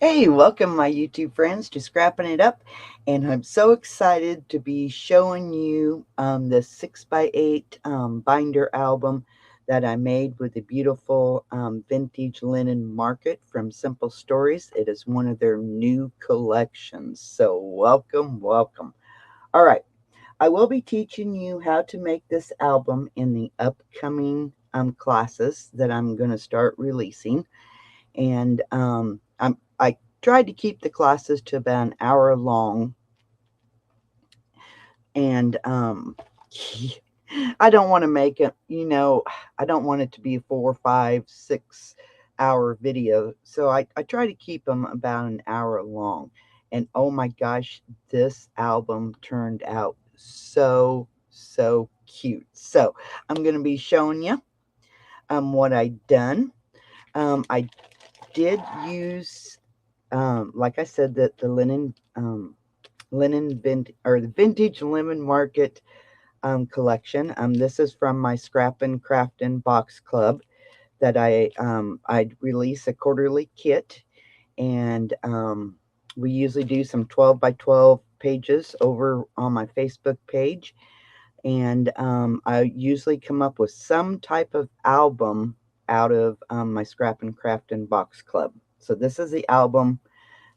Hey, welcome my YouTube friends to Scrapping It Up, and I'm so excited to be showing you the 6x8 binder album that I made with the beautiful vintage linen market from Simple Stories. It is one of their new collections, so welcome. All right, I will be teaching you how to make this album in the upcoming classes that I'm going to start releasing, and I tried to keep the classes to about an hour long, and I don't want to make it, I don't want it to be a 4, 5, 6 hour video, so I try to keep them about an hour long. And oh my gosh, this album turned out so cute. So I'm going to be showing you what I done. I did use, like I said, that the the vintage lemon market collection. This is from my Scrappin Craftin box club that I release a quarterly kit, and we usually do some 12 by 12 pages over on my Facebook page, and I usually come up with some type of album out of my Scrappin Craftin box club. So this is the album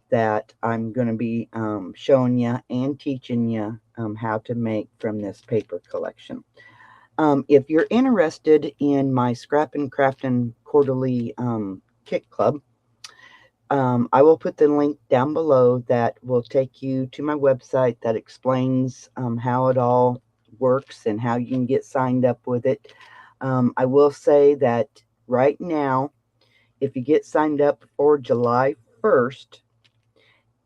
that I'm going to be showing you and teaching you how to make from this paper collection. If you're interested in my Scrappin Craftin quarterly kit club, I will put the link down below that will take you to my website that explains how it all works and how you can get signed up with it. I will say that right now, if you get signed up for July 1st,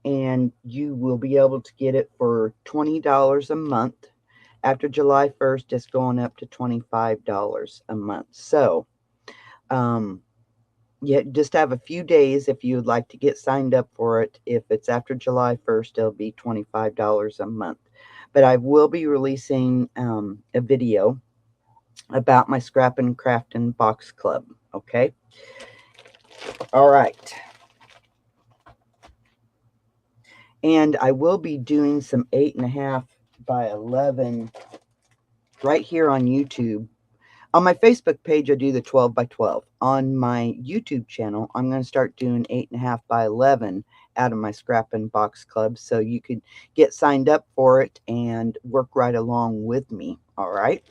and you will be able to get it for $20 a month. After July 1st, it's going up to $25 a month. So, yeah, just have a few days if you would like to get signed up for it. If it's after July 1st, it'll be $25 a month. But I will be releasing a video about my Scrappin' Craftin' Box Club. Okay? All right. And I will be doing some 8.5 by 11 right here on YouTube. On my Facebook page, I do the 12 by 12. On my YouTube channel, I'm going to start doing 8.5 by 11 out of my Scrappin' Box Club, so you could get signed up for it and work right along with me. All right.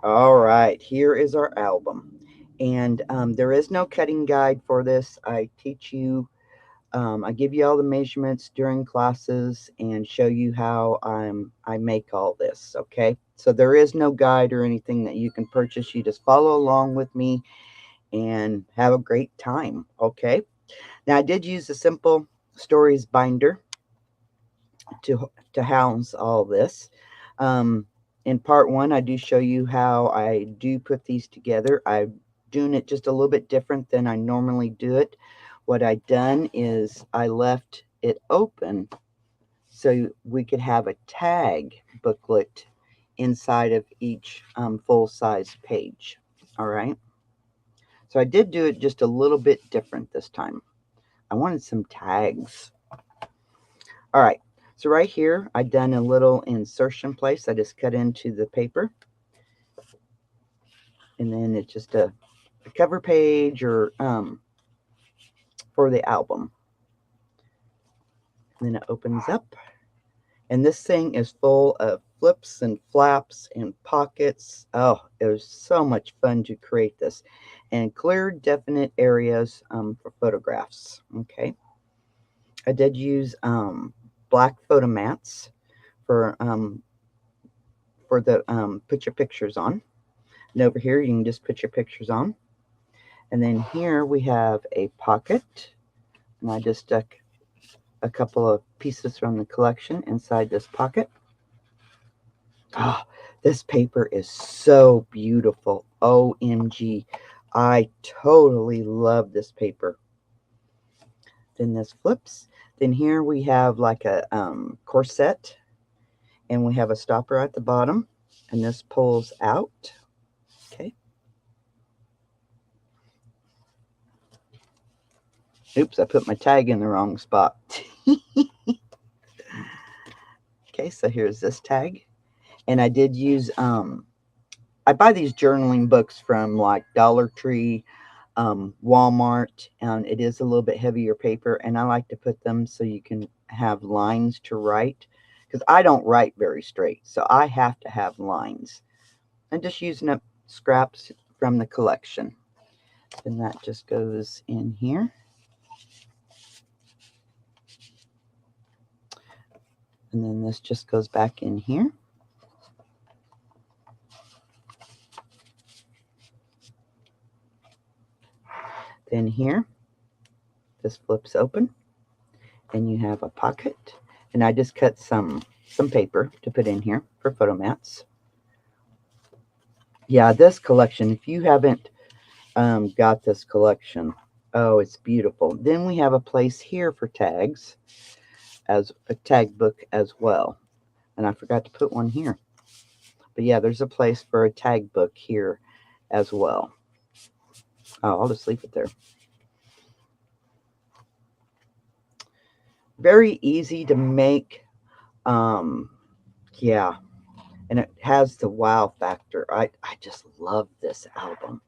All right. Here is our album. And there is no cutting guide for this. I teach you, I give you all the measurements during classes and show you how I make all this. Okay. So there is no guide or anything that you can purchase. You just follow along with me and have a great time. Okay. Now I did use a Simple Stories binder to house all this. In part 1, I do show you how I do put these together. I'm doing it just a little bit different than I normally do it. What I done is I left it open so we could have a tag booklet inside of each full-size page. All right. So I did do it just a little bit different this time. I wanted some tags. All right. So right here, I done a little insertion place. I just cut into the paper. And then it's just a cover page or for the album. And then it opens up. And this thing is full of flips and flaps and pockets. Oh, it was so much fun to create this. And clear, definite areas for photographs. Okay. I did use black photo mats for the put your pictures on. And over here, you can just put your pictures on. And then here we have a pocket. And I just stuck a couple of pieces from the collection inside this pocket. Oh, this paper is so beautiful. OMG. I totally love this paper. Then this flips. Then here we have like a corset. And we have a stopper at the bottom. And this pulls out. Okay. Oops, I put my tag in the wrong spot. Okay, so here's this tag. And I did use, I buy these journaling books from like Dollar Tree, Walmart, and it is a little bit heavier paper. And I like to put them so you can have lines to write, because I don't write very straight. So I have to have lines. I'm just using up scraps from the collection. And that just goes in here. And then this just goes back in here. Then here, this flips open and you have a pocket. And I just cut some paper to put in here for photo mats. Yeah, this collection, if you haven't got this collection, oh, it's beautiful. Then we have a place here for tags, as a tag book as well. And I forgot to put one here. But yeah, there's a place for a tag book here as well. Oh, I'll just leave it there. Very easy to make. Yeah, and it has the wow factor. I just love this album.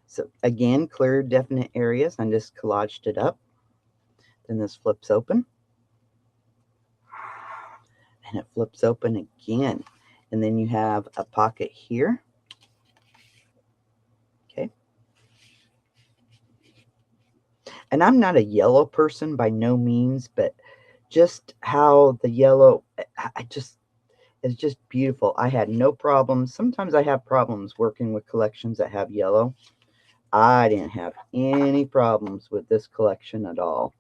So again, clear, definite areas. I just collaged it up. Then this flips open. And it flips open again. And then you have a pocket here. Okay. And I'm not a yellow person by no means, but just how the yellow, it's just beautiful. I had no problems. Sometimes I have problems working with collections that have yellow. I didn't have any problems with this collection at all.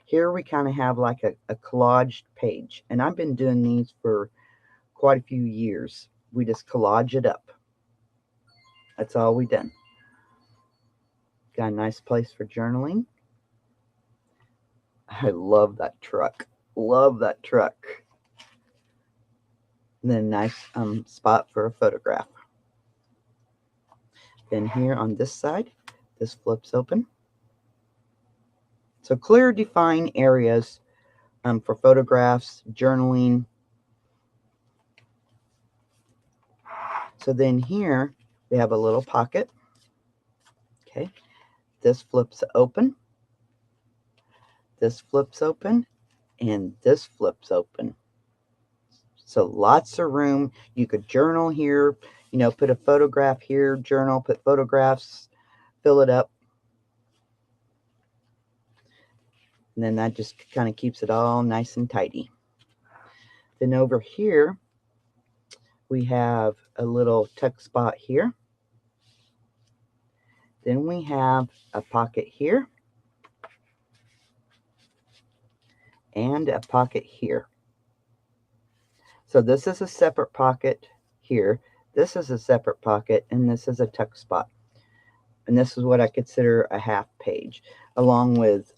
Here we kind of have like a collaged page, and I've been doing these for quite a few years. We just collage it up. That's all we done. Got a nice place for journaling. I love that truck. Love that truck. And then a nice spot for a photograph. Then here on this side, this flips open. So clear, defined areas for photographs, journaling. So then here we have a little pocket. Okay, this flips open. This flips open, and this flips open. So lots of room. You could journal here, put a photograph here, journal, put photographs, fill it up. And then that just kind of keeps it all nice and tidy. Then over here, we have a little tuck spot here. Then we have a pocket here. And a pocket here. So this is a separate pocket here. This is a separate pocket, and this is a tuck spot. And this is what I consider a half page, along with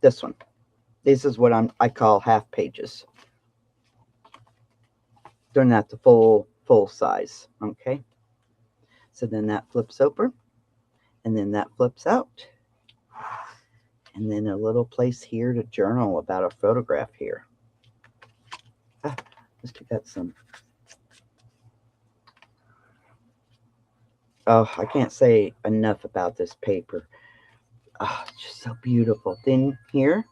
this one. This is what I call half pages. They're not the full size. Okay. So then that flips over, and then that flips out, and then a little place here to journal about a photograph here. Let's pick out some. Oh, I can't say enough about this paper. Oh, it's just so beautiful. Then here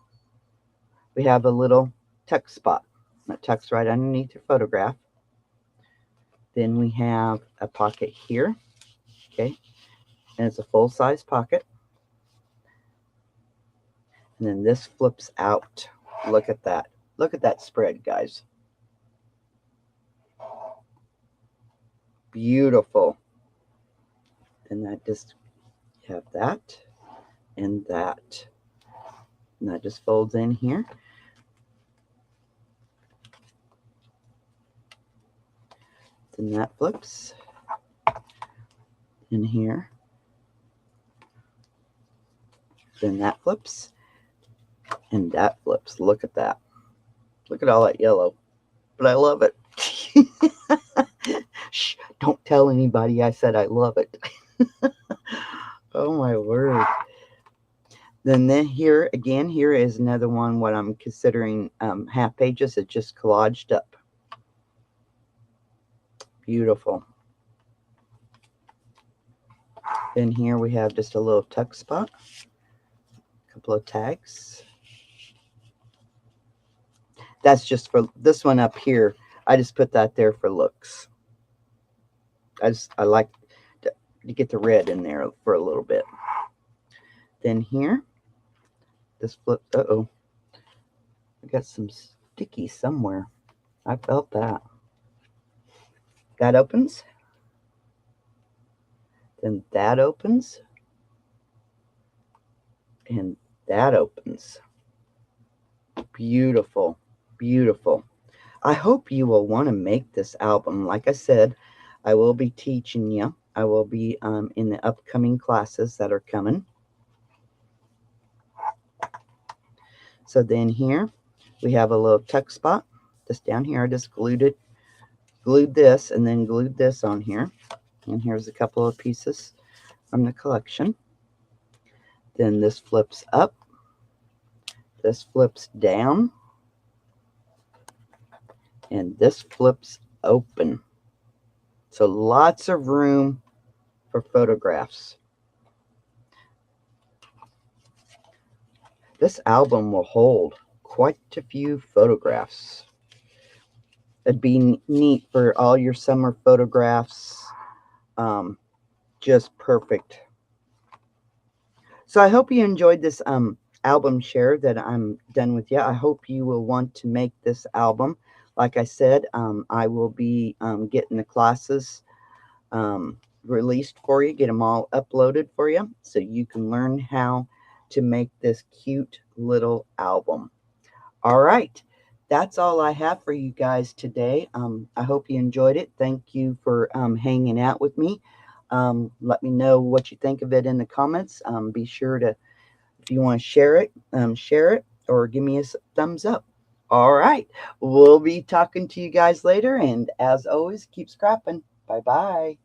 we have a little tuck spot that tucks right underneath your photograph. Then we have a pocket here. Okay, and it's a full-size pocket. And then this flips out. Look at that. Look at that spread, guys. Beautiful. And that just have that and that. And that just folds in here. Then that flips in here. Then that flips and that flips. Look at that. Look at all that yellow. But I love it. Shh, don't tell anybody I said I love it. Oh my word. Then here again, here is another one what I'm considering half pages. It just collaged up. Beautiful. Then here we have just a little tuck spot. A couple of tags. That's just for this one up here. I just put that there for looks. I like to get the red in there for a little bit. Then here, this flip. Uh-oh. I got some sticky somewhere. I felt that. That opens. Then that opens. And that opens. Beautiful. Beautiful. I hope you will want to make this album. Like I said, I will be teaching you. I will be in the upcoming classes that are coming. So then here we have a little tuck spot. Just down here, I just glued this and then glued this on here. And here's a couple of pieces from the collection. Then this flips up. This flips down. And this flips open. So lots of room for photographs. This album will hold quite a few photographs. It'd be neat for all your summer photographs. Just perfect. So I hope you enjoyed this album share that I'm done with you. I hope you will want to make this album. Like I said, I will be getting the classes released for you, get them all uploaded for you so you can learn how to make this cute little album. All right, that's all I have for you guys today. I hope you enjoyed it. Thank you for hanging out with me. Let me know what you think of it in the comments. Be sure to, if you want to share it or give me a thumbs up. All right, we'll be talking to you guys later. And as always, keep scrapping. Bye-bye.